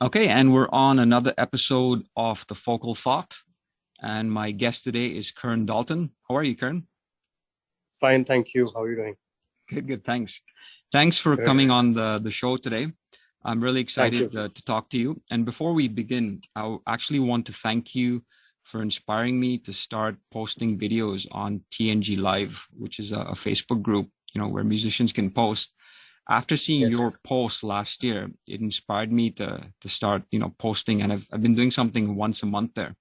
Okay, and we're on another episode of The Focal Thought. And my guest today is Kern Dalton. How are you, Kern? Fine, thank you. How are you doing? Good, good. Thanks. Thanks for Good. coming on the show today. I'm really Thank you. excited to talk to you. And before we begin, actually want to thank you for inspiring me to start posting videos on TNG Live, which is a Facebook group, where musicians can post. After seeing Yes. your post last year, it inspired me to start, posting, and I've been doing something once a month there.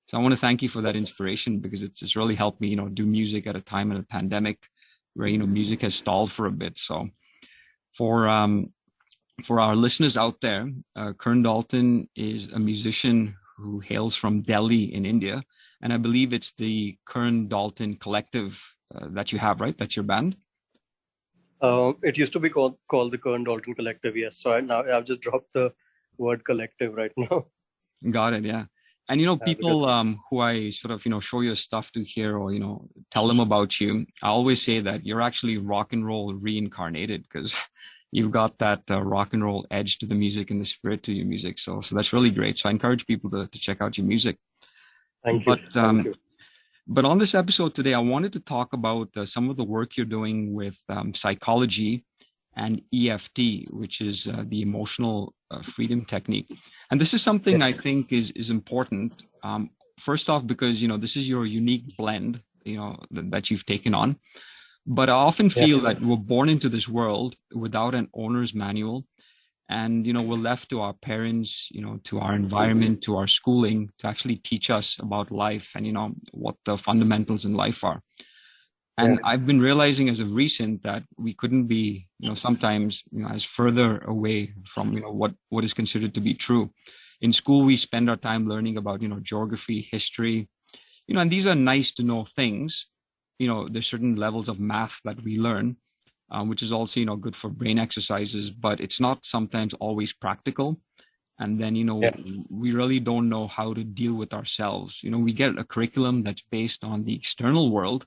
So I want to thank you for that inspiration because it's really helped me, do music at a time in a pandemic where, music has stalled for a bit. So for um for our listeners out there, Kern Dalton is a musician who hails from Delhi in India, and I believe it's the Kern Dalton Collective that you have, right? That's your band. It used to be called the Kern Dalton Collective. Yes. So now I've just dropped the word collective right now. Got it, yeah. And Because people who I sort of show your stuff to hear or tell them about you, I always say that you're actually rock and roll reincarnated because you've got that rock and roll edge to the music and the spirit to your music. So that's really great. So I encourage people to check out your music. thank you. But Thank you. but on this episode today, I wanted to talk about some of the work you're doing with psychology and E.F.T, which is the emotional freedom technique. And this is something I Yes. think is important. First off, because this is your unique blend, that you've taken on. But I often Yeah. feel that we're born into this world without an owner's manual, and we're left to our parents, to our environment, to our schooling, to actually teach us about life and what the fundamentals in life are. And Yeah. I've been realizing as of recent that we couldn't be, sometimes, as further away from, what is considered to be true. In school, we spend our time learning about, geography, history, and these are nice to know things. There's certain levels of math that we learn, which is also, good for brain exercises, but it's not sometimes always practical. And then, Yeah. we really don't know how to deal with ourselves. We get a curriculum that's based on the external world,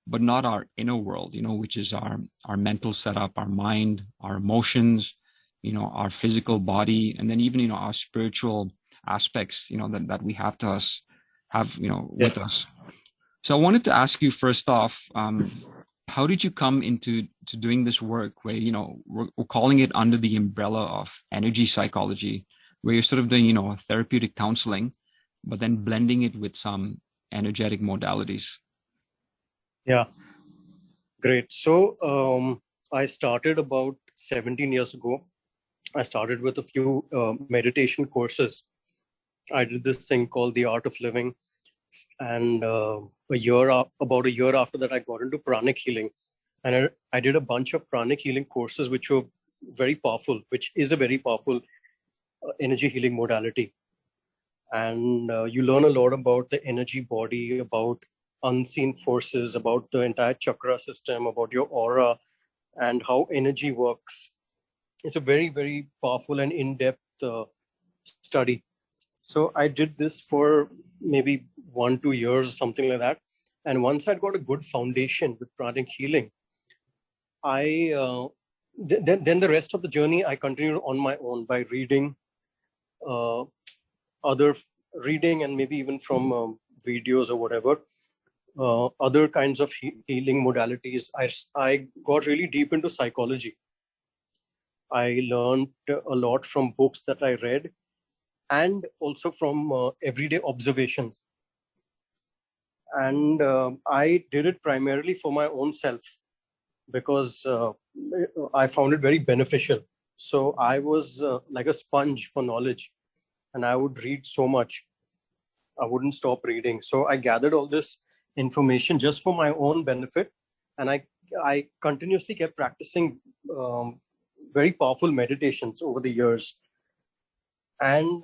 but not our inner world, which is our mental setup, our mind, our emotions, our physical body, and then even, our spiritual aspects, that we have to us have, Yeah. with us. So I wanted to ask you first off, how did you come into doing this work where, we're calling it under the umbrella of energy psychology, where you're sort of doing, therapeutic counseling, but then blending it with some energetic modalities? Yeah. Great. So I started about 17 years ago. I started with a few meditation courses. I did this thing called the Art of Living, and about a year after that, I got into pranic healing, and I did a bunch of pranic healing courses, which were very powerful, which is a very powerful energy healing modality. And you learn a lot about the energy body, about unseen forces, about the entire chakra system, about your aura, and how energy works. It's a very, very powerful and in-depth study. So I did this for maybe 1-2 years, something like that. And once I'd got a good foundation with pranic healing, I then the rest of the journey I continued on my own by reading, uh, other reading, and maybe even from videos or whatever, other kinds of healing modalities. I got really deep into psychology. I learned a lot from books that I read, and also from everyday observations. And I did it primarily for my own self because I found it very beneficial. So I was like a sponge for knowledge, and I would read so much. I wouldn't stop reading. So I gathered all this information just for my own benefit, and I continuously kept practicing very powerful meditations over the years. And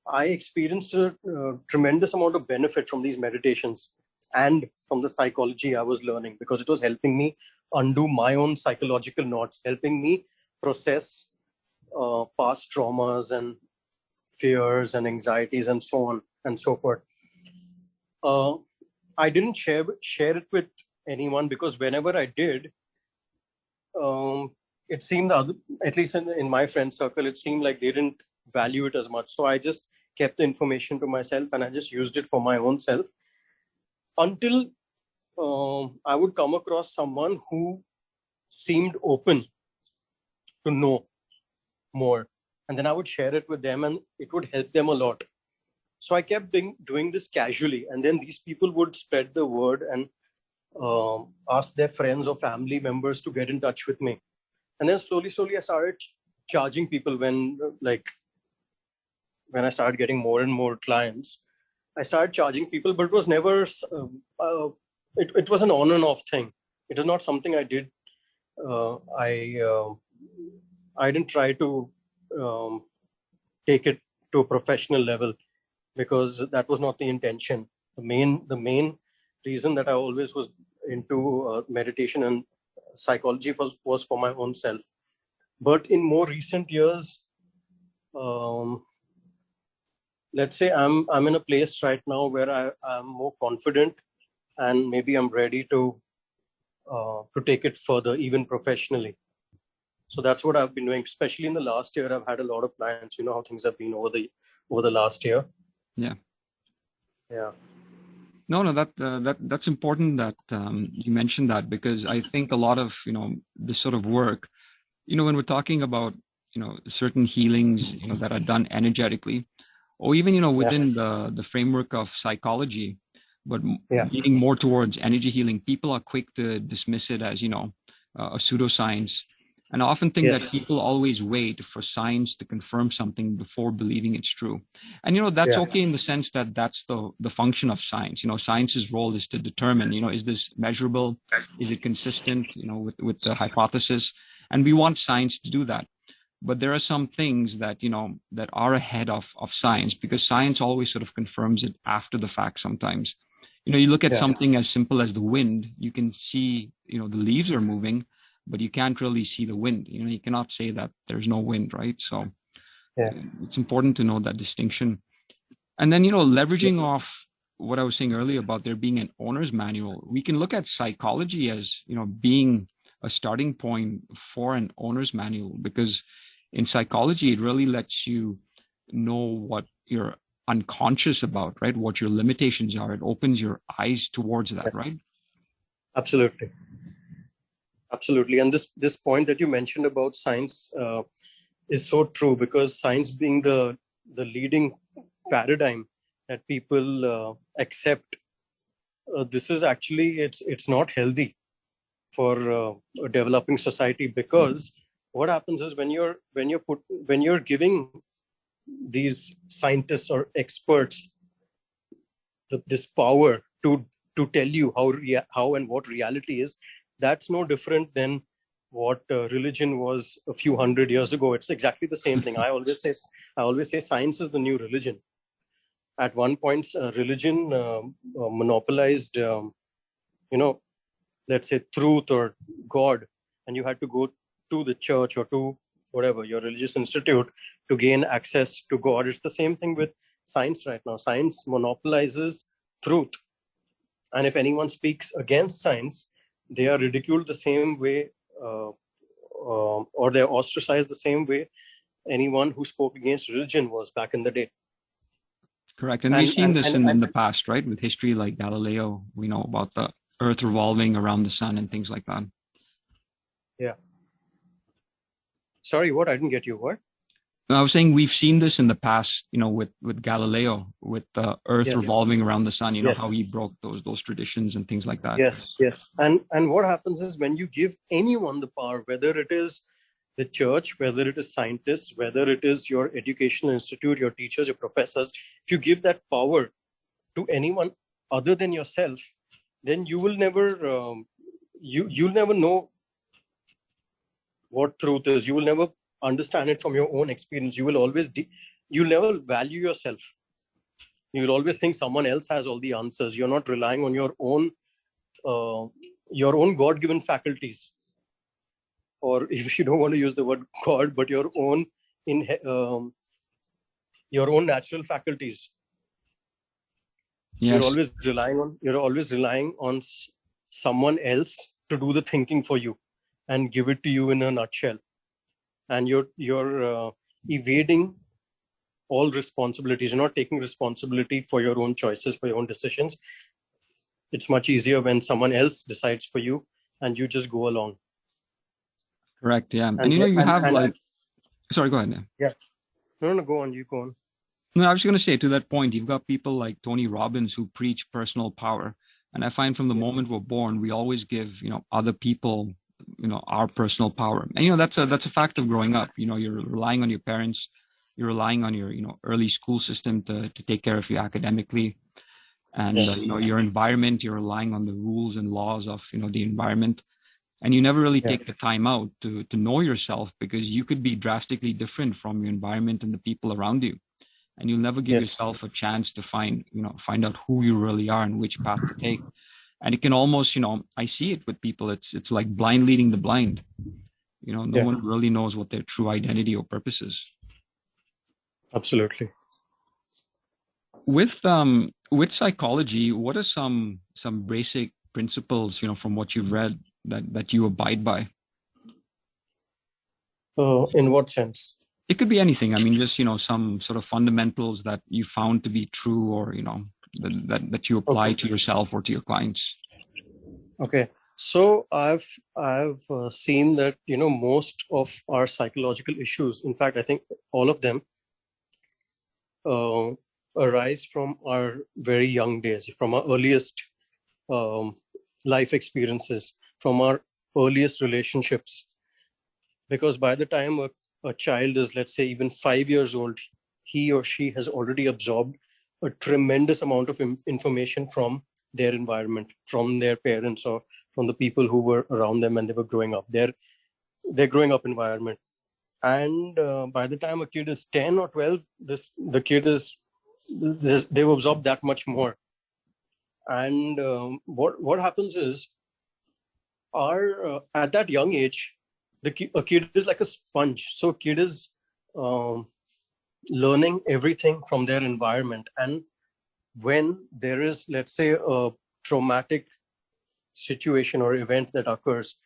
I experienced a tremendous amount of benefit from these meditations and from the psychology I was learning, because it was helping me undo my own psychological knots, helping me process past traumas and fears and anxieties and so on and so forth. Uh, I didn't share it with anyone, because whenever I did, it seemed at least in my friend circle, it seemed like they didn't value it as much. So I just kept the information to myself and I just used it for my own self until I would come across someone who seemed open to know more. And then I would share it with them and it would help them a lot. So I kept doing this casually. And then these people would spread the word and ask their friends or family members to get in touch with me. And then slowly I started charging people when I started getting more and more clients. I started charging people, but it was never, it was an on and off thing. It is not something I did. I didn't try to take it to a professional level because that was not the intention. The main reason that I always was into meditation and psychology was for my own self. But in more recent years, let's say I'm in a place right now where I'm more confident and maybe I'm ready to take it further, even professionally. So that's what I've been doing, especially in the last year. I've had a lot of clients. You know how things have been over the last year. Yeah. Yeah. No, that's important that you mentioned that, because I think a lot of, this sort of work, when we're talking about, certain healings, that are done energetically, or even, within the framework of psychology, but leaning more towards energy healing, people are quick to dismiss it as, a pseudoscience. And I often think that people always wait for science to confirm something before believing it's true. And, that's okay in the sense that that's the function of science. Science's role is to determine, is this measurable? Is it consistent, with the hypothesis? And we want science to do that. But there are some things that, that are ahead of science, because science always sort of confirms it after the fact sometimes. You look at something as simple as the wind, you can see, the leaves are moving, but you can't really see the wind. You cannot say that there's no wind, right? So it's important to know that distinction. And then, leveraging off what I was saying earlier about there being an owner's manual, we can look at psychology as, being a starting point for an owner's manual, because in psychology, it really lets you know what you're unconscious about, right? What your limitations are. It opens your eyes towards that, right? Absolutely. And this point that you mentioned about science is so true, because science being the leading paradigm that people accept, this is actually it's not healthy for a developing society, because what happens is when you're giving these scientists or experts this power to tell you how and what reality is, that's no different than what religion was a few hundred years ago. It's exactly the same thing. I always say science is the new religion. At one point, religion monopolized, let's say truth or God, and you had to go to the church or to whatever your religious institute to gain access to God. It's the same thing with science right now. Science monopolizes truth, and if anyone speaks against science, they are ridiculed the same way, or they're ostracized the same way anyone who spoke against religion was back in the day. Correct. And we've seen this in the past, right? With history like Galileo, we know about the Earth revolving around the sun and things like that. Yeah. Sorry, what? I didn't get you. What? I was saying we've seen this in the past, with Galileo, with the Earth revolving around the sun, how he broke those traditions and things like that. Yes. And what happens is when you give anyone the power, whether it is the church, whether it is scientists, whether it is your educational institute, your teachers, your professors, if you give that power to anyone other than yourself, then you will never, you'll never know what truth is. You will never understand it from your own experience. You will always, you'll never value yourself. You'll always think someone else has all the answers. You're not relying on your own God-given faculties. Or if you don't want to use the word God, but your own natural faculties. Yes. You're always relying on someone else to do the thinking for you and give it to you in a nutshell. And you're evading all responsibilities. You're not taking responsibility for your own choices, for your own decisions. It's much easier when someone else decides for you and you just go along. Correct. Yeah. And you have sorry, go ahead. Yeah. No, go on. You go on. No, I was going to say, to that point, you've got people like Tony Robbins who preach personal power. And I find from the moment we're born, we always give, other people, our personal power. And, that's a fact of growing up. You're relying on your parents, you're relying on your, early school system to take care of you academically. And, your environment, you're relying on the rules and laws of, the environment. And you never really take the time out to know yourself, because you could be drastically different from your environment and the people around you. And you'll never give yourself a chance to find out who you really are and which path to take. And it can almost, I see it with people. It's like blind leading the blind. No one really knows what their true identity or purpose is. Absolutely. With psychology, what are some basic principles, from what you've read that you abide by? In what sense? It could be anything. I mean, just, some sort of fundamentals that you found to be true, or, that you apply to yourself or to your clients. Okay. So I've seen that, most of our psychological issues, in fact, I think all of them arise from our very young days, from our earliest life experiences, from our earliest relationships. Because by the time a child is, let's say, even 5 years old, he or she has already absorbed a tremendous amount of information from their environment, from their parents, or from the people who were around them when they were growing up, their growing up environment. And by the time a kid is 10 or 12, they've absorbed that much more. And what happens is, at that young age, a kid is like a sponge. So a kid is learning everything from their environment. And when there is, let's say, a traumatic situation or event that occurs,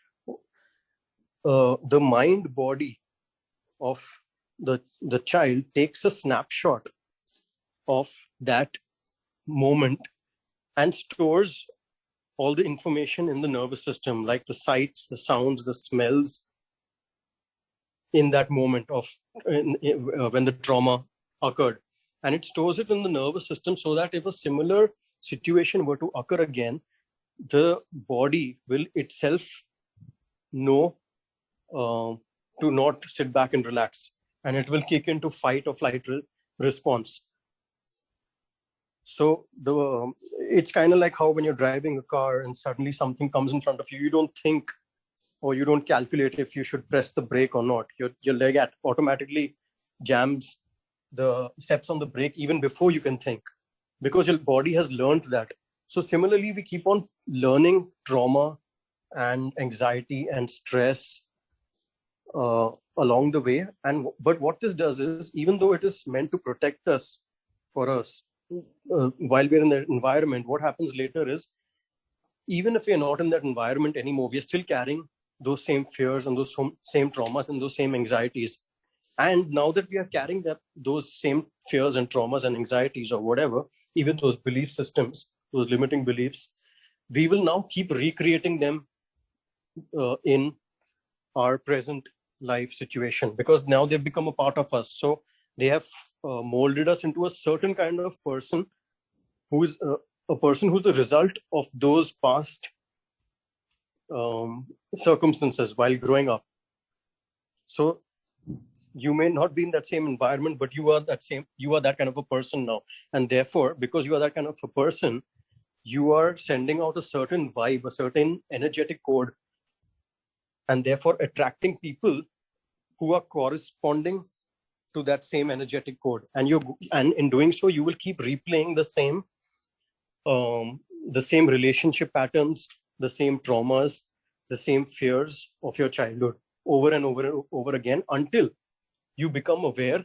the mind body of the child takes a snapshot of that moment and stores all the information in the nervous system, like the sights, the sounds, the smells, in that moment of when the trauma occurred. And it stores it in the nervous system, so that if a similar situation were to occur again, the body will itself know to not sit back and relax, and it will kick into fight or flight response. So it's kind of like how when you're driving a car and suddenly something comes in front of you, you don't think or you don't calculate if you should press the brake or not. Your leg automatically jams the steps on the brake even before you can think, because your body has learned that. So similarly, we keep on learning trauma and anxiety and stress along the way. But what this does is, even though it is meant to protect us, for us, while we're in that environment, what happens later is, even if we're not in that environment anymore, we're still carrying those same fears and those same traumas and those same anxieties. And now that we are carrying those same fears and traumas and anxieties, or whatever, even those belief systems, those limiting beliefs, we will now keep recreating them in our present life situation, because now they've become a part of us. So they have molded us into a certain kind of person, who is a person who's a result of those past circumstances while growing up. So you may not be in that same environment, but you are that kind of a person now. And therefore, because you are that kind of a person, you are sending out a certain vibe, a certain energetic code, and therefore attracting people who are corresponding to that same energetic code. And in doing so, you will keep replaying the same relationship patterns, the same traumas, the same fears of your childhood over and over and over again, until you become aware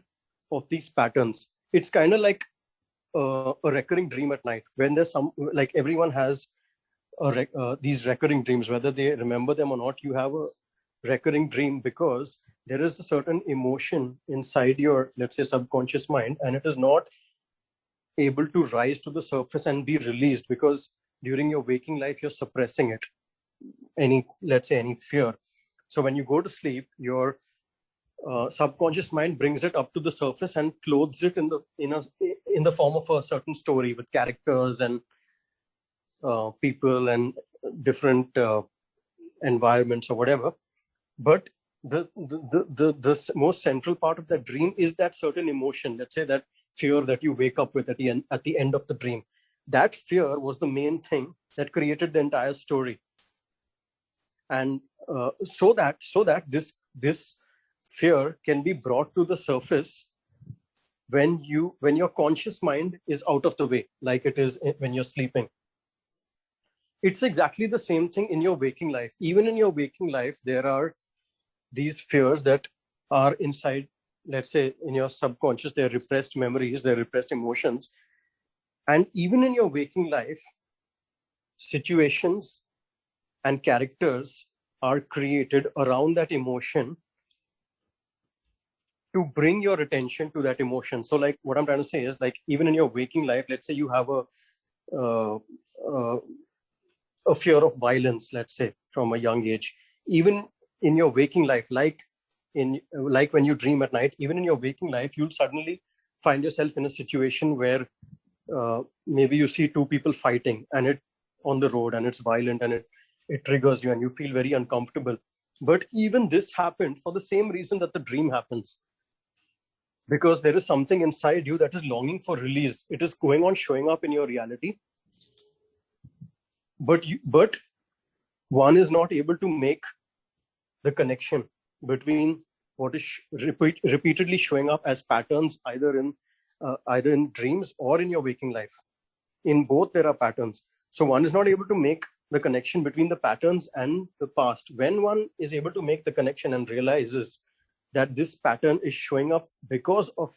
of these patterns. It's kind of like a recurring dream at night. When there's like everyone has these recurring dreams, whether they remember them or not, you have a recurring dream, because there is a certain emotion inside your, let's say, subconscious mind, and it is not able to rise to the surface and be released, because during your waking life you're suppressing it, let's say any fear. So when you go to sleep, your subconscious mind brings it up to the surface and clothes it in the form of a certain story with characters and people and different environments or whatever. But the most central part of that dream is that certain emotion, let's say that fear that you wake up with at the end of the dream. That fear was the main thing that created the entire story. And so that this fear can be brought to the surface when your conscious mind is out of the way, like it is when you're sleeping. It's exactly the same thing in your waking life. Even in your waking life, there are these fears that are inside, let's say in your subconscious. They're repressed memories, they're repressed emotions. And even in your waking life, situations and characters are created around that emotion to bring your attention to that emotion. So like what I'm trying to say is, like, even in your waking life, let's say you have a fear of violence, let's say from a young age. Even in your waking life, like when you dream at night, even in your waking life, you'll suddenly find yourself in a situation where maybe you see two people fighting and it on the road, and it's violent, and it triggers you and you feel very uncomfortable. But even this happened for the same reason that the dream happens, because there is something inside you that is longing for release. It is going on showing up in your reality, but one is not able to make the connection between what is repeatedly showing up as patterns, either in dreams or in your waking life. In both there are patterns. So one is not able to make the connection between the patterns and the past. When one is able to make the connection and realizes that this pattern is showing up because of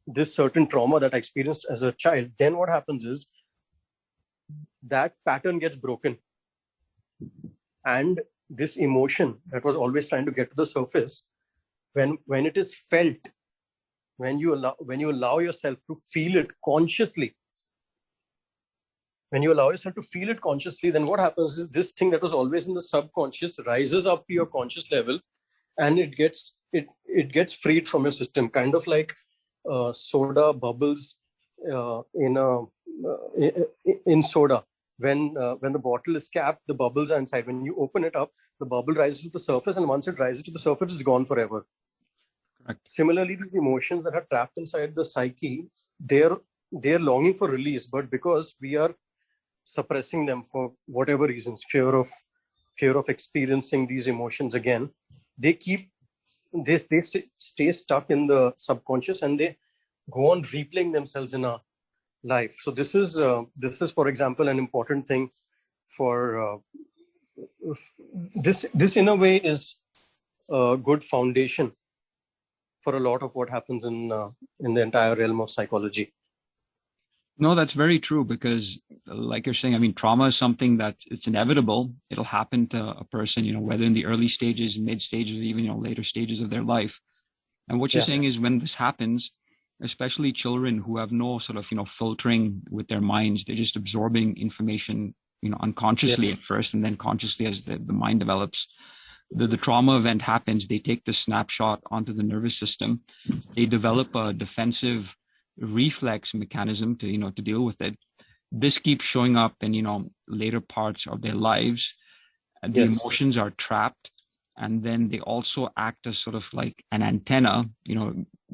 this certain trauma that I experienced as a child, then what happens is that pattern gets broken. And this emotion that was always trying to get to the surface, when it is felt, when you allow yourself to feel it consciously, then what happens is this thing that was always in the subconscious rises up to your conscious level, and it gets freed from your system, kind of like soda bubbles in soda. When the bottle is capped, the bubbles are inside. When you open it up, the bubble rises to the surface, and once it rises to the surface, it's gone forever. Correct. Similarly, these emotions that are trapped inside the psyche, they're longing for release, but because we are suppressing them for whatever reasons, fear of experiencing these emotions again, they stay stuck in the subconscious, and they go on replaying themselves in our life. So this is for example an important thing for this in a way is a good foundation for a lot of what happens in the entire realm of psychology. No, that's very true, because like you're saying, I mean, trauma is something that it's inevitable. It'll happen to a person, whether in the early stages, mid stages, or even, later stages of their life. And what you're saying is, when this happens, especially children who have no sort of, filtering with their minds, they're just absorbing information, unconsciously at first, and then consciously as the mind develops. The trauma event happens, they take the snapshot onto the nervous system, they develop a defensive reflex mechanism to deal with it. This keeps showing up in later parts of their lives. The emotions are trapped, and then they also act as sort of like an antenna,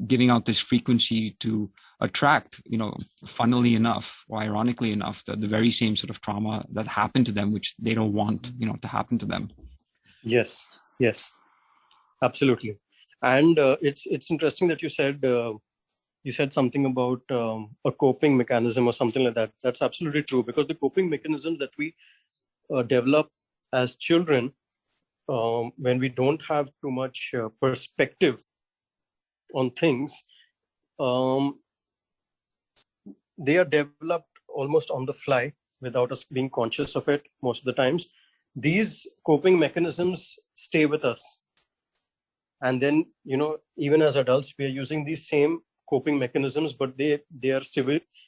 giving out this frequency to attract, funnily enough or ironically enough, the very same sort of trauma that happened to them, which they don't want to happen to them. Yes, absolutely. And it's interesting that you said something about a coping mechanism or something like that. That's absolutely true, because the coping mechanisms that we develop as children, when we don't have too much perspective on things, they are developed almost on the fly without us being conscious of it most of the times. These coping mechanisms stay with us. And then, even as adults, we are using these same coping mechanisms, but they are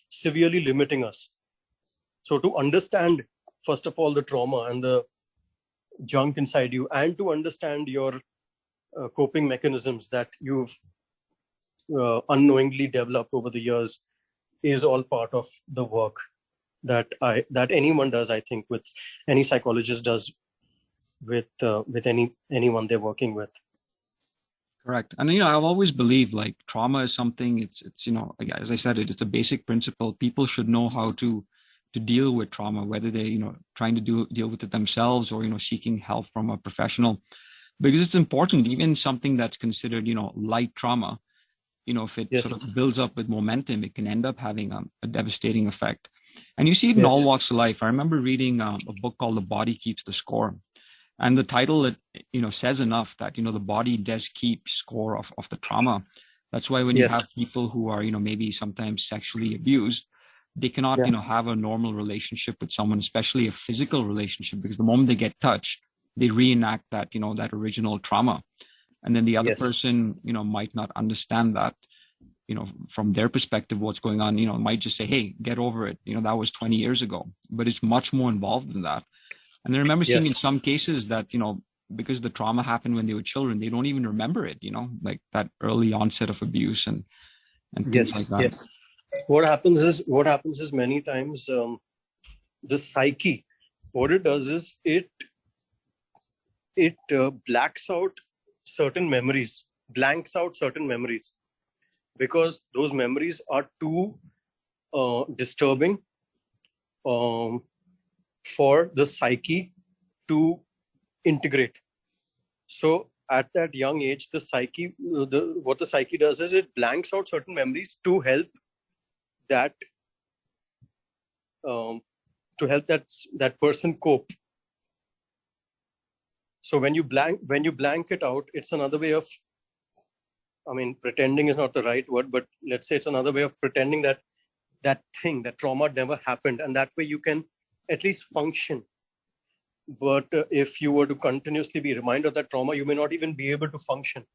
severely limiting us. So to understand, first of all, the trauma and the junk inside you, and to understand your coping mechanisms that you've unknowingly developed over the years, is all part of the work that anyone does, I think, with any psychologist does with anyone they're working with. Correct. And I've always believed like trauma is something, it's like, as I said, it's a basic principle. People should know how to deal with trauma, whether they trying to deal with it themselves or seeking help from a professional, because it's important. Even something that's considered light trauma, if it sort of builds up with momentum, it can end up having a devastating effect. And you see it in all walks of life. I remember reading a book called The Body Keeps the Score. And the title, it says enough that the body does keep score of the trauma. That's why when you have people who are maybe sometimes sexually abused, they cannot have a normal relationship with someone, especially a physical relationship, because the moment they get touched, they reenact that that original trauma, and then the other person might not understand that from their perspective what's going on. Might just say, hey, get over it, that was 20 years ago, but it's much more involved than that. And I remember seeing in some cases that, because the trauma happened when they were children, they don't even remember it, like that early onset of abuse and things like that. Yes. What happens is many times the psyche, what it does is it blanks out certain memories, because those memories are too disturbing for the psyche to integrate. So at that young age, the psyche, what the psyche does is it blanks out certain memories to help that that person cope. So when you blank it out, it's another way of, pretending is not the right word, but let's say it's another way of pretending that trauma never happened, and that way you can at least function. But if you were to continuously be reminded of that trauma, you may not even be able to function.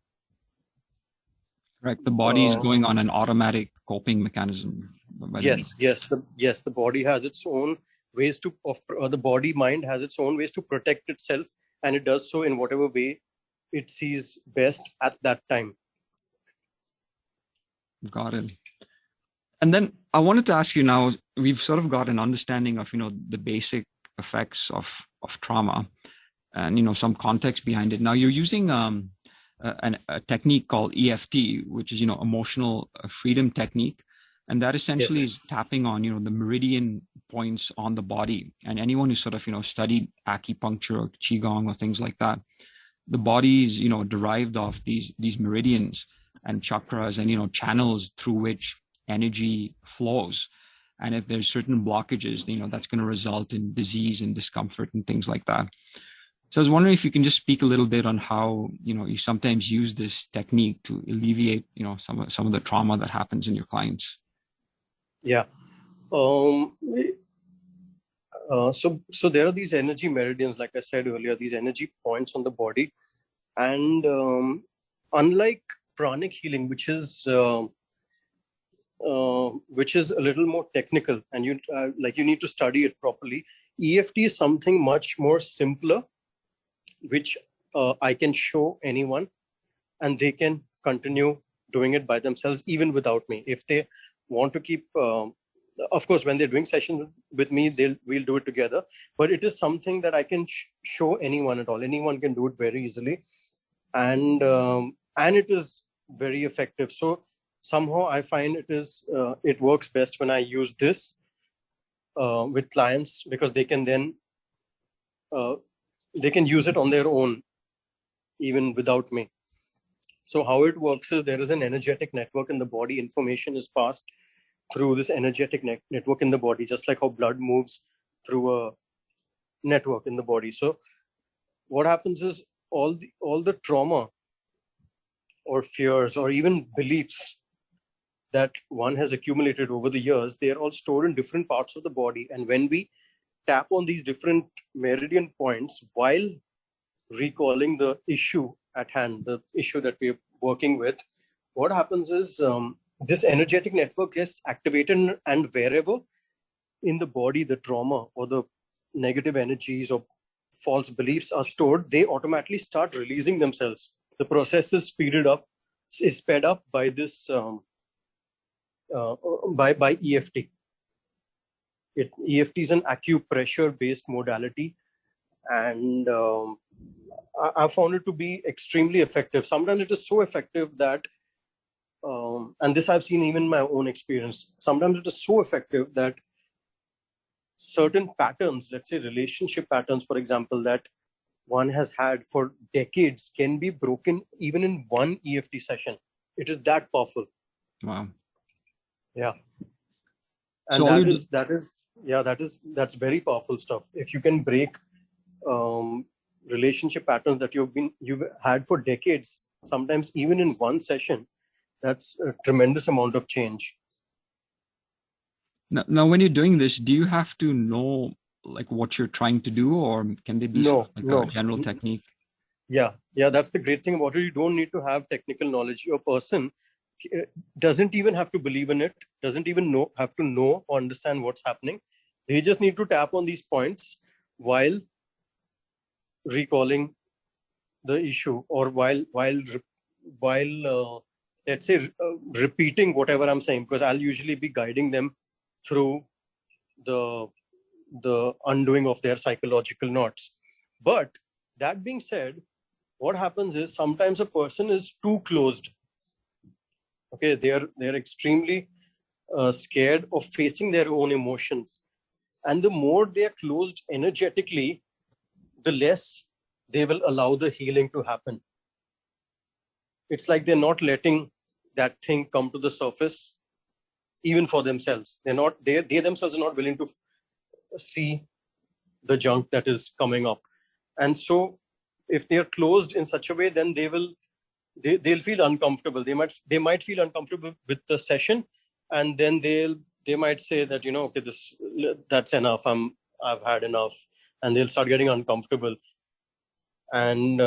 Right. The body is going on an automatic coping mechanism. The body has its own ways the body mind has its own ways to protect itself, and it does so in whatever way it sees best at that time. Got it. And then I wanted to ask you now, we've sort of got an understanding of, the basic effects of trauma and, some context behind it. Now you're using a technique called E.F.T, which is, emotional freedom technique. And that essentially is tapping on, the meridian points on the body. And anyone who sort of, studied acupuncture or qigong or things like that, the body is, derived off these meridians and chakras and, channels through which energy flows. And if there's certain blockages, that's going to result in disease and discomfort and things like that. So I was wondering if you can just speak a little bit on how, you sometimes use this technique to alleviate, some of the trauma that happens in your clients. Yeah. So there are these energy meridians, like I said earlier, these energy points on the body. And unlike pranic healing, which is a little more technical, and you need to study it properly, E.F.T is something much more simpler, which I can show anyone, and they can continue doing it by themselves, even without me. If they want to keep, of course, when they're doing sessions with me, we'll do it together. But it is something that I can show anyone at all. Anyone can do it very easily, and it is very effective. So somehow I find it works best when I use this with clients, because they can then they can use it on their own, even without me. So how it works is there is an energetic network in the body. Information is passed through this energetic network in the body, just like how blood moves through a network in the body. So what happens is all the trauma or fears or even beliefs that one has accumulated over the years, they are all stored in different parts of the body. And when we tap on these different meridian points while recalling the issue at hand, the issue that we're working with, what happens is this energetic network gets activated, and wherever in the body the trauma or the negative energies or false beliefs are stored, they automatically start releasing themselves. The process is sped up by this by E.F.T. E.F.T is an acupressure based modality, and I found it to be extremely effective. Sometimes it is so effective that and this I've seen even in my own experience, sometimes it is so effective that certain patterns, let's say relationship patterns, for example, that one has had for decades, can be broken even in one E.F.T session. It is that powerful. Wow. Yeah. And so that's very powerful stuff. If you can break relationship patterns that you've had for decades, sometimes even in one session, that's a tremendous amount of change. Now, when you're doing this, do you have to know like what you're trying to do, or can they be No. a general technique? Yeah, that's the great thing about it. You don't need to have technical knowledge. Your person doesn't even have to believe in it, doesn't even have to know or understand what's happening. They just need to tap on these points while recalling the issue, or while let's say repeating whatever I'm saying, because I'll usually be guiding them through the undoing of their psychological knots. But that being said, what happens is sometimes a person is too closed. Okay, they're extremely scared of facing their own emotions, and the more they are closed energetically, the less they will allow the healing to happen. It's like they're not letting that thing come to the surface, even for themselves. They themselves are not willing to see the junk that is coming up. And so if they are closed in such a way, then they'll feel uncomfortable. They might feel uncomfortable with the session, and then they might say that, okay, that's enough. I've had enough, and they'll start getting uncomfortable. And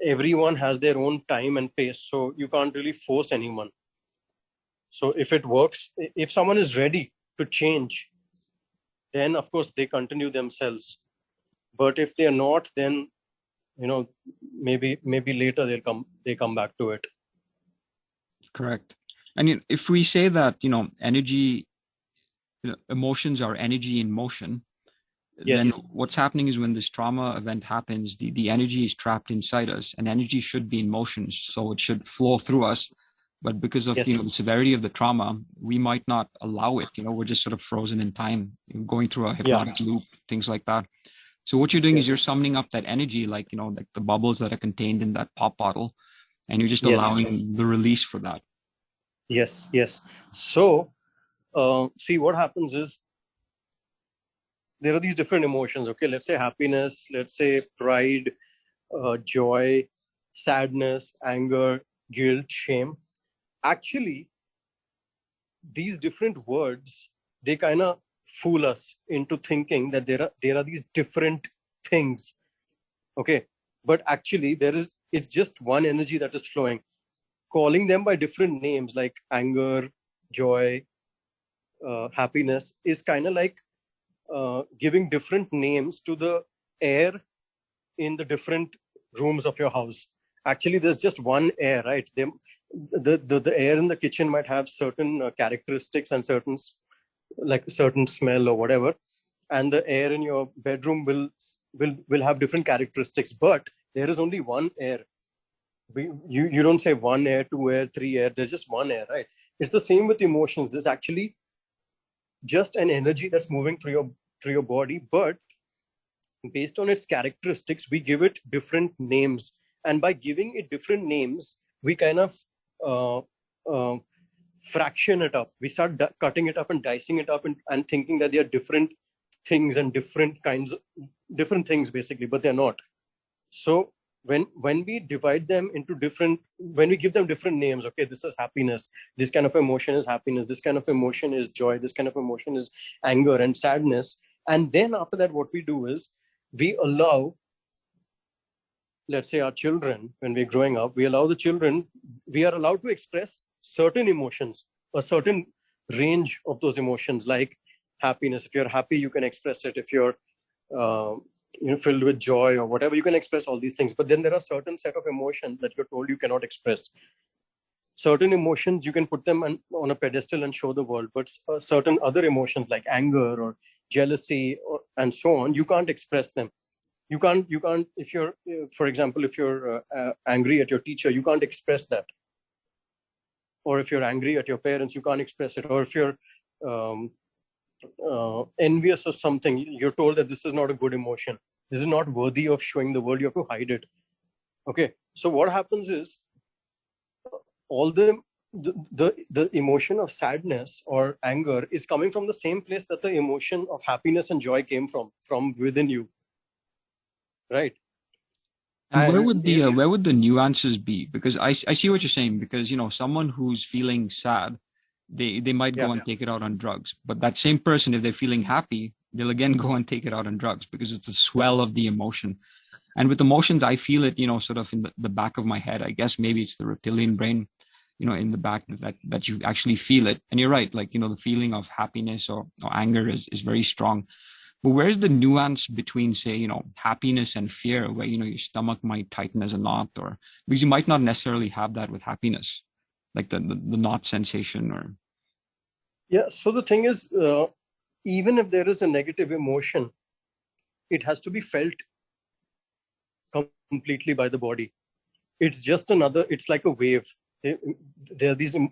everyone has their own time and pace, so you can't really force anyone. So if it works, if someone is ready to change, then of course they continue themselves. But if they're not, then maybe later they come back to it. Correct. And if we say that energy, emotions are energy in motion, yes, then what's happening is when this trauma event happens, the energy is trapped inside us, and energy should be in motion, so it should flow through us. But because of yes, the severity of the trauma, we might not allow it. We're just sort of frozen in time, going through a hypnotic loop, things like that. So what you're doing is you're summoning up that energy, like like the bubbles that are contained in that pop bottle, and you're just allowing the release for that. Yes. So see, what happens is there are these different emotions. Okay, let's say happiness, let's say pride, joy, sadness, anger, guilt, shame. Actually, these different words, they kind of fool us into thinking that there are these different things. Okay, but actually it's just one energy that is flowing. Calling them by different names like anger, joy, happiness is kind of like giving different names to the air in the different rooms of your house. Actually, there's just one air, right? The air in the kitchen might have certain characteristics and certain smell or whatever, and the air in your bedroom will have different characteristics. But there is only one air. You don't say one air, two air, three air. There's just one air, right? It's the same with emotions. There's actually just an energy that's moving through your body, but based on its characteristics, we give it different names. And by giving it different names, we kind of fraction it up. We start cutting it up and dicing it up and thinking that they are different things and different things basically, but they're not. So when we divide them into when we give them different names, okay, this is happiness, this kind of emotion is happiness, this kind of emotion is joy, this kind of emotion is anger and sadness. And then after that, what we do is we allow let's say our children, when we're growing up, we are allowed to express certain emotions, a certain range of those emotions, like happiness. If you're happy, you can express it. If you're filled with joy or whatever, you can express all these things. But then there are certain set of emotions that you're told you cannot express. Certain emotions, you can put them on a pedestal and show the world, but certain other emotions like anger or jealousy and so on, you can't express them. You can't, if you're, for example, if you're angry at your teacher, you can't express that. Or if you're angry at your parents, you can't express it. Or if you're envious of something, you're told that this is not a good emotion. This is not worthy of showing the world. You have to hide it. Okay. So what happens is, all the emotion of sadness or anger is coming from the same place that the emotion of happiness and joy came from within you, right? And where would the nuances be? Because I see what you're saying, because someone who's feeling sad, they might go and take it out on drugs, but that same person, if they're feeling happy, they'll again go and take it out on drugs because it's the swell of the emotion. And with emotions, I feel it, sort of in the back of my head. I guess maybe it's the reptilian brain, in the back that you actually feel it. And you're right, like, the feeling of happiness or anger is very strong. But where's the nuance between, say, happiness and fear, where, your stomach might tighten as a knot, or because you might not necessarily have that with happiness, like the knot sensation or. Yeah. So the thing is, even if there is a negative emotion, it has to be felt completely by the body. It's like a wave. There are the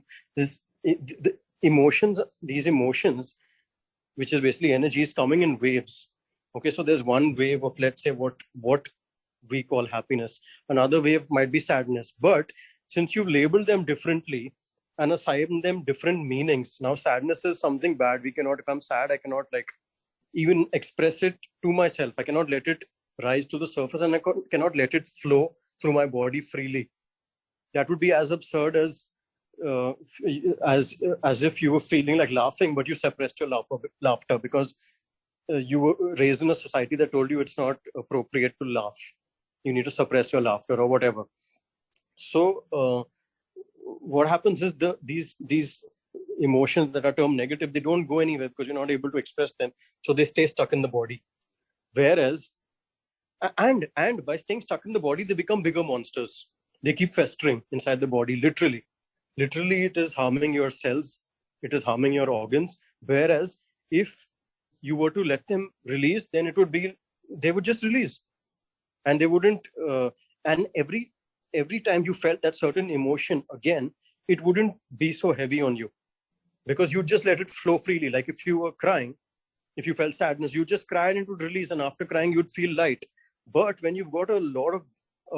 emotions, which is basically energy, is coming in waves. Okay, so there's one wave of, let's say, what we call happiness. Another wave might be sadness. But since you've labeled them differently and assigned them different meanings, now sadness is something bad. If I'm sad, I cannot even express it to myself. I cannot let it rise to the surface, and I cannot let it flow through my body freely. That would be as absurd as if you were feeling like laughing, but you suppressed your laughter because you were raised in a society that told you it's not appropriate to laugh. You need to suppress your laughter or whatever. So what happens is these emotions that are termed negative, they don't go anywhere because you're not able to express them. So they stay stuck in the body. Whereas, and by staying stuck in the body, they become bigger monsters. They keep festering inside the body, literally. It is harming your cells. It is harming your organs. Whereas if you were to let them release, then they would just release. And they wouldn't, and every time you felt that certain emotion again, it wouldn't be so heavy on you because you just let it flow freely. Like if you were crying, if you felt sadness, you just cry and it would release. And after crying, you'd feel light. But when you've got a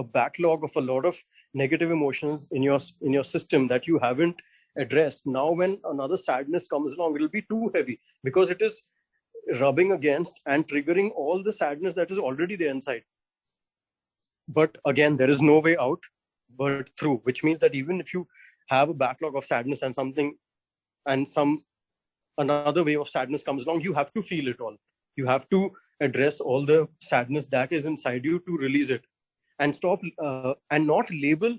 backlog of a lot of negative emotions in your system that you haven't addressed, now when another sadness comes along, it'll be too heavy because it is rubbing against and triggering all the sadness that is already there inside. But again, there is no way out but through, which means that even if you have a backlog of sadness and another wave of sadness comes along, you have to feel it all. You have to address all the sadness that is inside you to release it, and stop and not label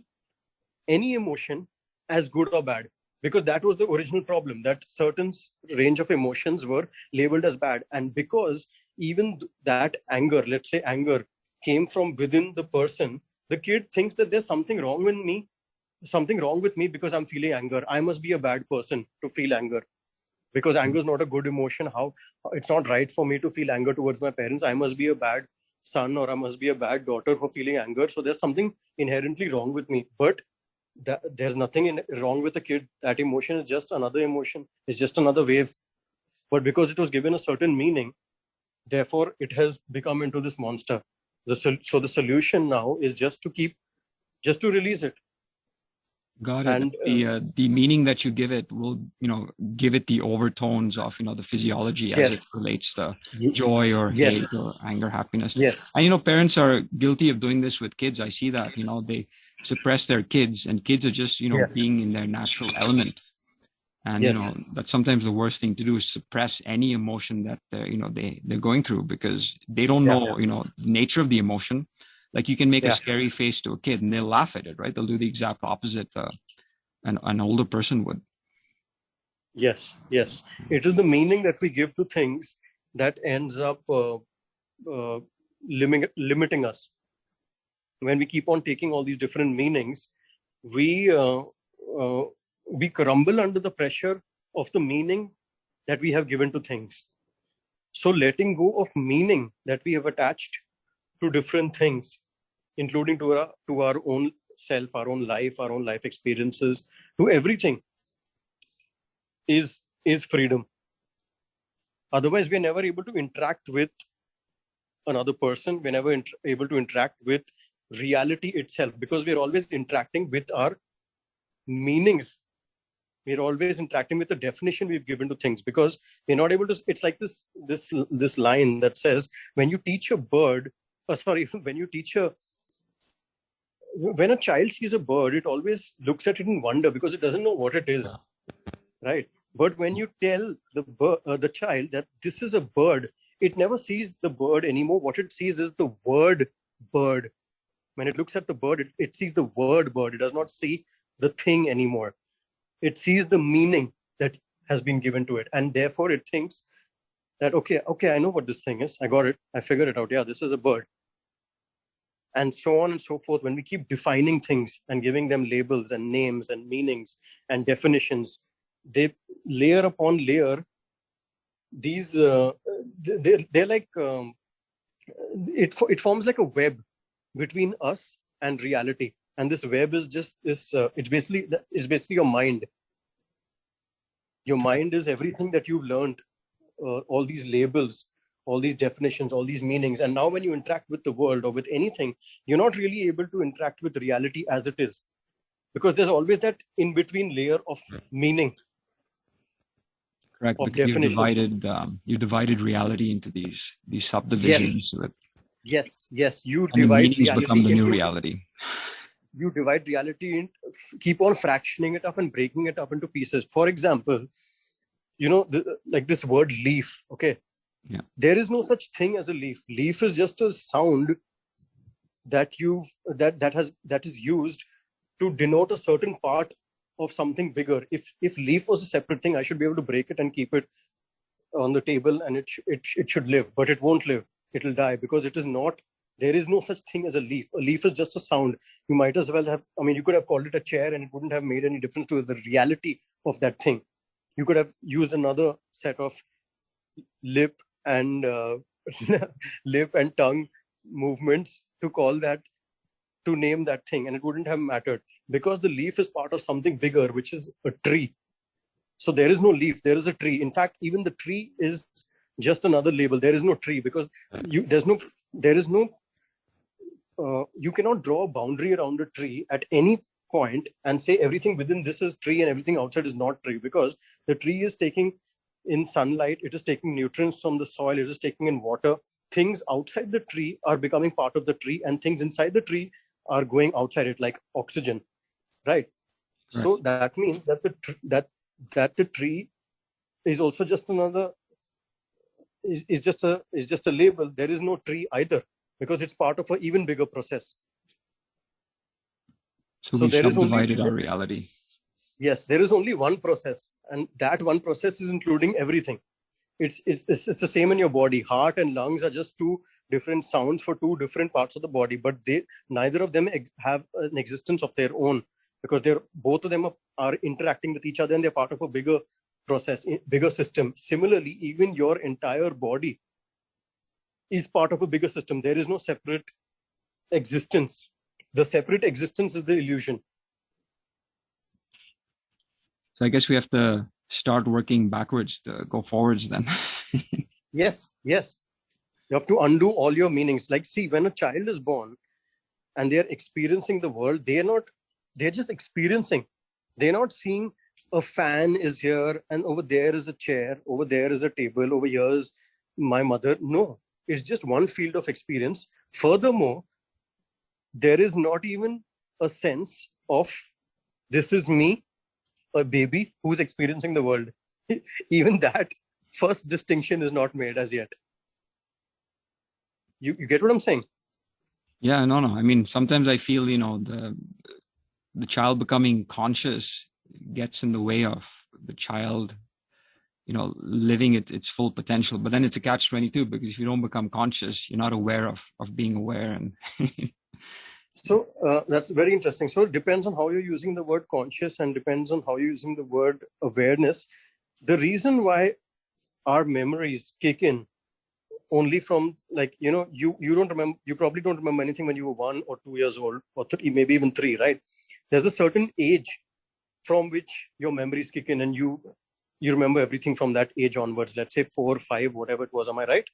any emotion as good or bad, because that was the original problem, that certain range of emotions were labeled as bad. And because even that anger, let's say anger, came from within the person, the kid thinks that there's something wrong with me because I'm feeling anger. I must be a bad person to feel anger because anger is not a good emotion. How it's not right for me to feel anger towards my parents. I must be a bad son or I must be a bad daughter for feeling anger. So there's something inherently wrong with me. But there's nothing wrong with the kid. That emotion is just another emotion. It's just another wave. But because it was given a certain meaning, therefore it has become into this monster. So the solution now is just to release it. Got it. And the meaning that you give it will, give it the overtones of, the physiology as it relates to joy or hate or anger, happiness. Yes. And, parents are guilty of doing this with kids. I see that, they suppress their kids, and kids are just, being in their natural element. And, that's sometimes the worst thing to do, is suppress any emotion that they're, they're going through, because they don't know, the nature of the emotion. Like you can make a Yeah. scary face to a kid and they'll laugh at it, right? They'll do the exact opposite an older person would. Yes. Yes. It is the meaning that we give to things that ends up uh, limiting us. When we keep on taking all these different meanings, we uh, we crumble under the pressure of the meaning that we have given to things. So letting go of meaning that we have attached to different things, including to our own self, our own life experiences, to everything, is freedom. Otherwise, we're never able to interact with another person. We're never able to interact with reality itself, because we're always interacting with our meanings. We're always interacting with the definition we've given to things, because we're not able to. It's like this line that says, when you teach a bird, when you teach when a child sees a bird, it always looks at it in wonder because it doesn't know what it is, right? But when you tell the child that this is a bird, it never sees the bird anymore. What it sees is the word bird. When it looks at the bird, it sees the word bird. It does not see the thing anymore. It sees the meaning that has been given to it, and therefore it thinks that okay, I know what this thing is. I got it. I figured it out. Yeah, this is a bird. And so on and so forth. When we keep defining things and giving them labels and names and meanings and definitions, they layer upon layer. These they're like it forms like a web between us and reality. And this web is just this. It's basically your mind. Your mind is everything that you've learned, all these labels, all these definitions, all these meanings. And now when you interact with the world or with anything, you're not really able to interact with reality as it is, because there's always that in between layer of meaning. Correct, Of because definition. you divided reality into these subdivisions. Yes. You And the divide meanings become the reality new into. reality. You divide reality in, keep on fractioning it up and breaking it up into pieces. For example, like this word leaf. Okay. Yeah. There is no such thing as a leaf. Leaf is just a sound that is used to denote a certain part of something bigger. If leaf was a separate thing, I should be able to break it and keep it on the table, and it should live, but it won't live. It'll die, because it is not. There is no such thing as a leaf. A leaf is just a sound. You might as well have. I mean, you could have called it a chair, and it wouldn't have made any difference to the reality of that thing. You could have used another set of lip and lip and tongue movements to name that thing, and it wouldn't have mattered, because the leaf is part of something bigger, which is a tree. So there is no leaf, there is a tree. In fact, even the tree is just another label. There is no tree, because you cannot draw a boundary around a tree at any point and say everything within this is tree and everything outside is not tree, because the tree is taking in sunlight, it is taking nutrients from the soil, it is taking in water. Things outside the tree are becoming part of the tree, and things inside the tree are going outside it, like oxygen, right? So that means that the tree is also just another is just a label. There is no tree either, because it's part of an even bigger process. So we've subdivided our reality. Yes, there is only one process, and that one process is including everything. It's the same in your body. Heart and lungs are just two different sounds for two different parts of the body, but neither of them have an existence of their own, because both of them are interacting with each other, and they're part of a bigger process, bigger system. Similarly, even your entire body is part of a bigger system. There is no separate existence. The separate existence is the illusion. So I guess we have to start working backwards to go forwards then. Yes. You have to undo all your meanings. Like, see, when a child is born and they're experiencing the world, they're just experiencing. They're not seeing a fan is here and over there is a chair, over there is a table, over here is my mother. No, it's just one field of experience. Furthermore, there is not even a sense of this is me, a baby who's experiencing the world. Even that first distinction is not made as yet. You get what I'm saying? Yeah, no, no. I mean, sometimes I feel, the child becoming conscious gets in the way of the child, living its full potential. But then it's a catch-22 because if you don't become conscious, you're not aware of being aware. And So that's very interesting. So it depends on how you're using the word conscious and depends on how you're using the word awareness. The reason why our memories kick in only from, like, you don't remember, you probably don't remember anything when you were 1 or 2 years old, or three, maybe even three, right? There's a certain age from which your memories kick in, and you remember everything from that age onwards. Let's say 4 or 5, whatever it was. Am I right?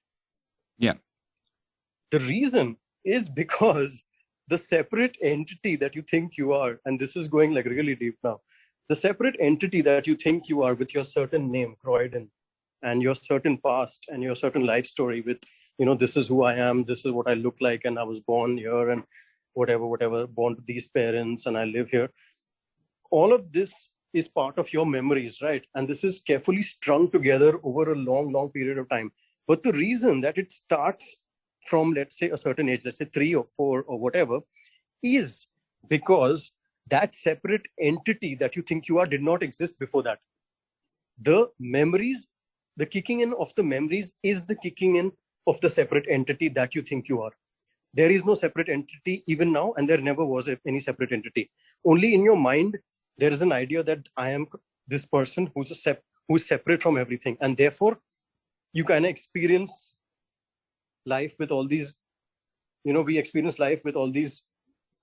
yeah, The reason is because the separate entity that you think you are, and this is going like really deep now, the separate entity that you think you are with your certain name, Croydon, and your certain past and your certain life story with, this is who I am, this is what I look like, and I was born here, and whatever, born to these parents, and I live here. All of this is part of your memories, right? And this is carefully strung together over a long period of time. But the reason that it starts from, let's say, a certain age, let's say 3 or 4 or whatever, is because that separate entity that you think you are did not exist before that. The memories, the kicking in of the memories is the kicking in of the separate entity that you think you are. There is no separate entity even now, and there never was any separate entity. Only in your mind, there is an idea that I am this person who's separate from everything, and therefore you kind of experience life with all these, we experience life with all these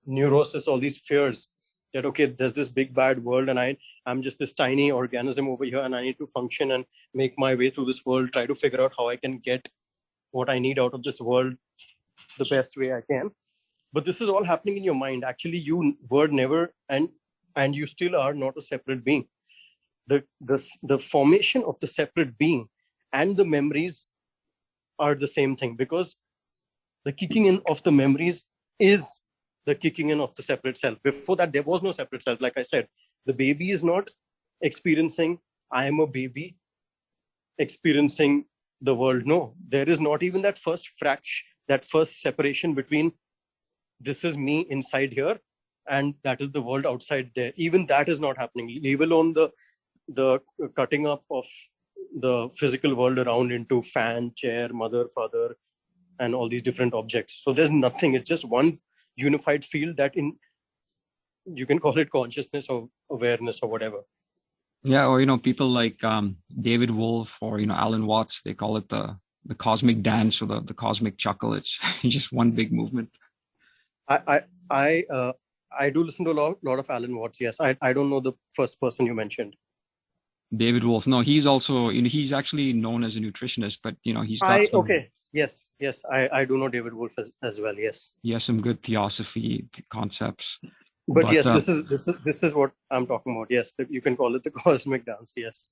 neurosis, all these fears that, okay, there's this big bad world, and I'm just this tiny organism over here, and I need to function and make my way through this world, try to figure out how I can get what I need out of this world the best way I can. But this is all happening in your mind. Actually, you were never, and you still are not a separate being. The formation of the separate being and the memories are the same thing, because the kicking in of the memories is the kicking in of the separate self. Before that, there was no separate self. Like I said, the baby is not experiencing, I am a baby experiencing the world. No, there is not even that first fraction, that first separation between this is me inside here and that is the world outside there. Even that is not happening, leave alone the cutting up of the physical world around into fan, chair, mother, father, and all these different objects. So there's nothing. It's just one unified field that, you can call it consciousness or awareness or whatever. yeah, or people like David Wolf or Alan Watts, they call it the cosmic dance or the cosmic chuckle. It's just one big movement. I do listen to a lot of Alan Watts. Yes, I don't know the first person you mentioned. David Wolf. No, he's also, he's actually known as a nutritionist, but he's got some. Okay. Yes. I do know David Wolf as well. Yes. He has some good theosophy concepts. But yes, this is what I'm talking about. Yes, you can call it the cosmic dance. Yes.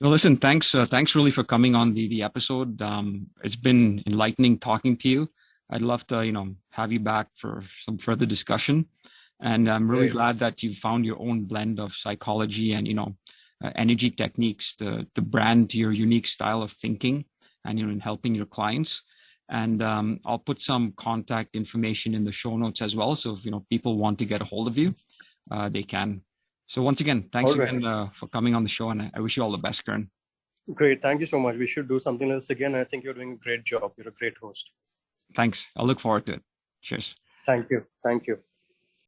No, listen, thanks really for coming on the episode. It's been enlightening talking to you. I'd love to, have you back for some further discussion. And I'm really glad that you found your own blend of psychology and, energy techniques to brand your unique style of thinking and, in helping your clients. And I'll put some contact information in the show notes as well. So if, people want to get a hold of you, they can. So once again, thanks again for coming on the show. And I wish you all the best, Kern. Great. Thank you so much. We should do something like this again. I think you're doing a great job. You're a great host. Thanks. I'll look forward to it. Cheers. Thank you. Thank you.